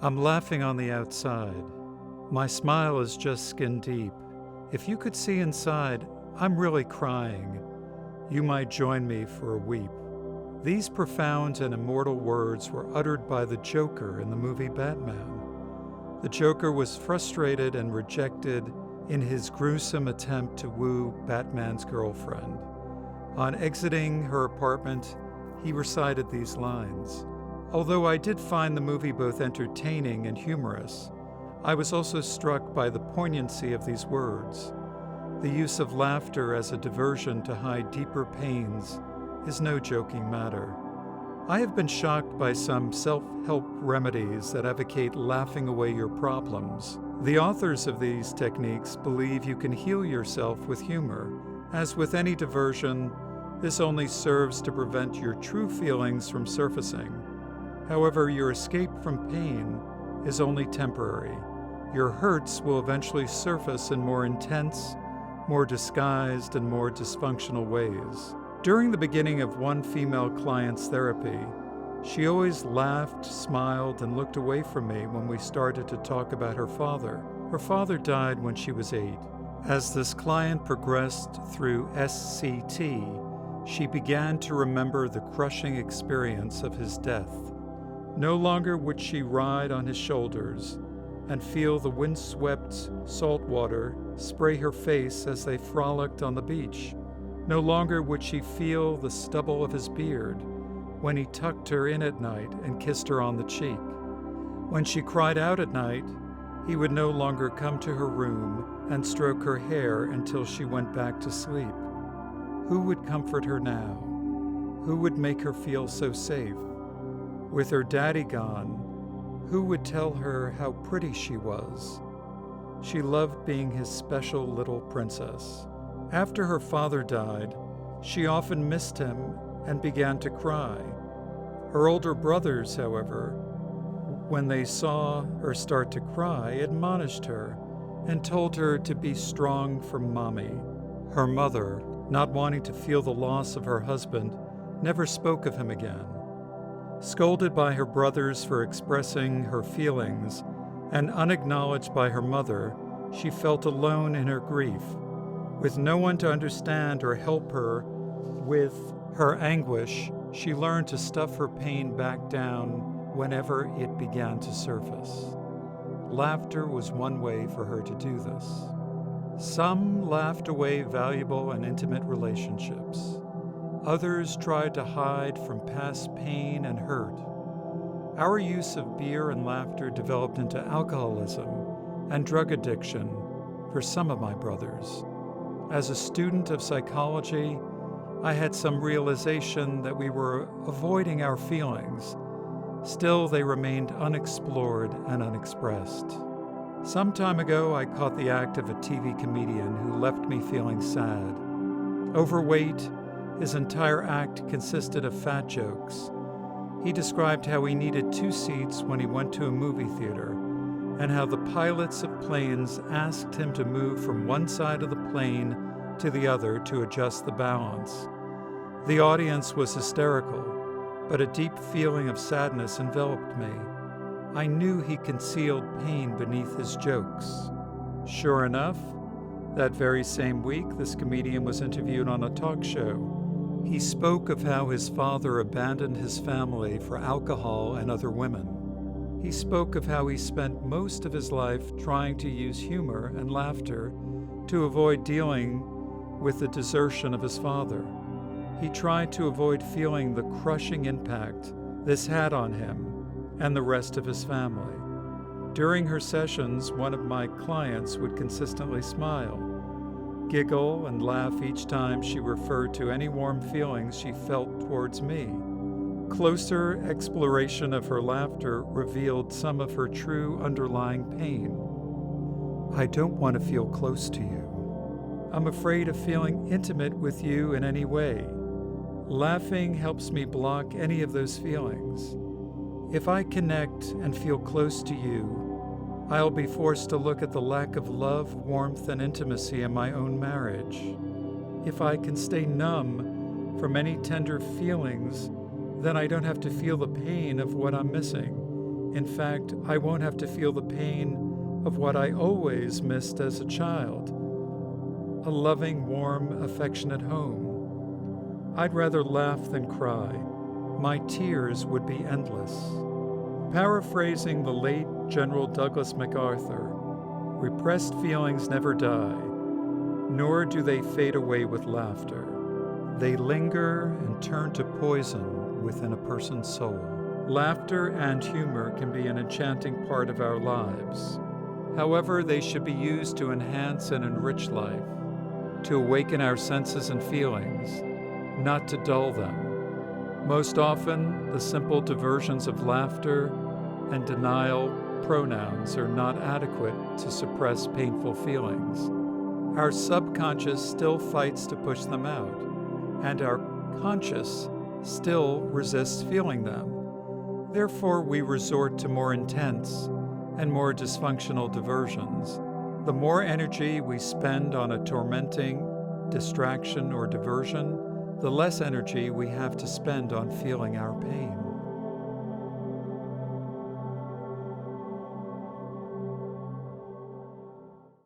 I'm laughing on the outside. My smile is just skin deep. If you could see inside, I'm really crying. You might join me for a weep. These profound and immortal words were uttered by the Joker in the movie Batman. The Joker was frustrated and rejected in his gruesome attempt to woo Batman's girlfriend. On exiting her apartment, he recited these lines. Although I did find the movie both entertaining and humorous, I was also struck by the poignancy of these words. The use of laughter as a diversion to hide deeper pains is no joking matter. I have been shocked by some self-help remedies that advocate laughing away your problems. The authors of these techniques believe you can heal yourself with humor. As with any diversion, this only serves to prevent your true feelings from surfacing. However, your escape from pain is only temporary. Your hurts will eventually surface in more intense, more disguised, and more dysfunctional ways. During the beginning of one female client's therapy, she always laughed, smiled, and looked away from me when we started to talk about her father. Her father died when she was 8. As this client progressed through SCT, she began to remember the crushing experience of his death. No longer would she ride on his shoulders and feel the windswept salt water spray her face as they frolicked on the beach. No longer would she feel the stubble of his beard when he tucked her in at night and kissed her on the cheek. When she cried out at night, he would no longer come to her room and stroke her hair until she went back to sleep. Who would comfort her now? Who would make her feel so safe? With her daddy gone, who would tell her how pretty she was? She loved being his special little princess. After her father died, she often missed him and began to cry. Her older brothers, however, when they saw her start to cry, admonished her and told her to be strong for Mommy. Her mother, not wanting to feel the loss of her husband, never spoke of him again. Scolded by her brothers for expressing her feelings and unacknowledged by her mother, she felt alone in her grief. With no one to understand or help her with her anguish, she learned to stuff her pain back down whenever it began to surface. Laughter was one way for her to do this. Some laughed away valuable and intimate relationships. Others tried to hide from past pain and hurt. Our use of beer and laughter developed into alcoholism and drug addiction for some of my brothers. As a student of psychology, I had some realization that we were avoiding our feelings. Still, they remained unexplored and unexpressed. Some time ago, I caught the act of a TV comedian who left me feeling sad. Overweight, his entire act consisted of fat jokes. He described how he needed 2 seats when he went to a movie theater, and how the pilots of planes asked him to move from one side of the plane to the other to adjust the balance. The audience was hysterical, but a deep feeling of sadness enveloped me. I knew he concealed pain beneath his jokes. Sure enough, that very same week, this comedian was interviewed on a talk show. He spoke of how his father abandoned his family for alcohol and other women. He spoke of how he spent most of his life trying to use humor and laughter to avoid dealing with the desertion of his father. He tried to avoid feeling the crushing impact this had on him and the rest of his family. During her sessions, one of my clients would consistently smile, giggle, and laugh each time she referred to any warm feelings she felt towards me. Closer exploration of her laughter revealed some of her true underlying pain. I don't want to feel close to you. I'm afraid of feeling intimate with you in any way. Laughing helps me block any of those feelings. If I connect and feel close to you, I'll be forced to look at the lack of love, warmth, and intimacy in my own marriage. If I can stay numb from any tender feelings, then I don't have to feel the pain of what I'm missing. In fact, I won't have to feel the pain of what I always missed as a child: a loving, warm, affectionate home. I'd rather laugh than cry. My tears would be endless. Paraphrasing the late General Douglas MacArthur, repressed feelings never die, nor do they fade away with laughter. They linger and turn to poison within a person's soul. Laughter and humor can be an enchanting part of our lives. However, they should be used to enhance and enrich life, to awaken our senses and feelings, not to dull them. Most often, the simple diversions of laughter and denial pronouns are not adequate to suppress painful feelings. Our subconscious still fights to push them out, and our conscious still resists feeling them. Therefore, we resort to more intense and more dysfunctional diversions. The more energy we spend on a tormenting distraction or diversion, the less energy we have to spend on feeling our pain.